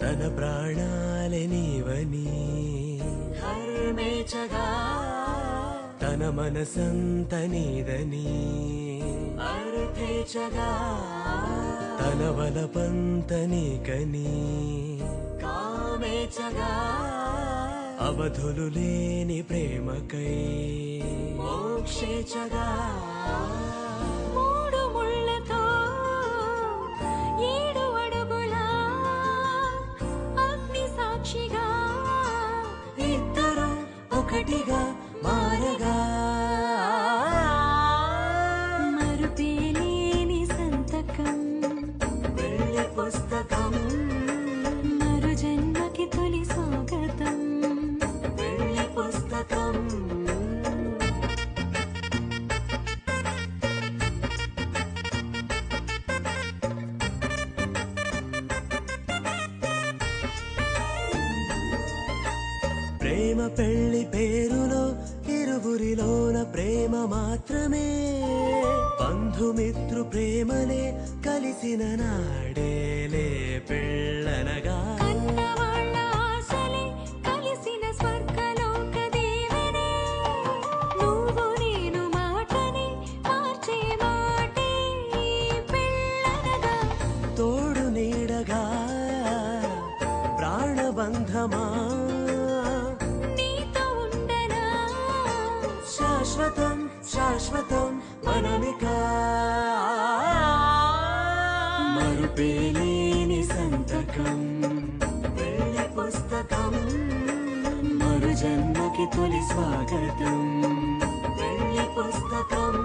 తన ప్రాణాలే నీవని హర్మేచగా తన మనసంత నీదని అర్థేచగా తన వలపంత నీకని కామేచగా అవధులు లేని ప్రేమకై మోక్షేచగా మూడు ముళ్ళతో 7 అడుగుల అగ్ని సాక్షిగా ఇద్దరు ఒకటిగా మారగా మరుపేలేని సంతకం వెళ్ళి పుస్తకం మరు జన్మకి తొలి స్వాగతం వెళ్ళి పుస్తకం ప్రేమ పెళ్లి పేరులో ఇరువురిలోన ప్రేమ మాత్రమే బంధుమిత్రు ప్రేమలే కలిసిన నాడేలే పెళ్ళనగా కన్నవాళ్ళ ఆశలే కలిసిన స్వర్గలోక దేవనే నువ్వు నేను మాటని మార్చే మాటే పెళ్ళనగా తోడు నీడగా ప్రాణబంధమా నీతో ఉండనా శాశ్వతం శాశ్వతం మనమికా మరుపేలేని సంతకం వెళ్ళి పుస్తకం మరు జన్మకి తొలి స్వాగతం వెళ్ళి పుస్తకం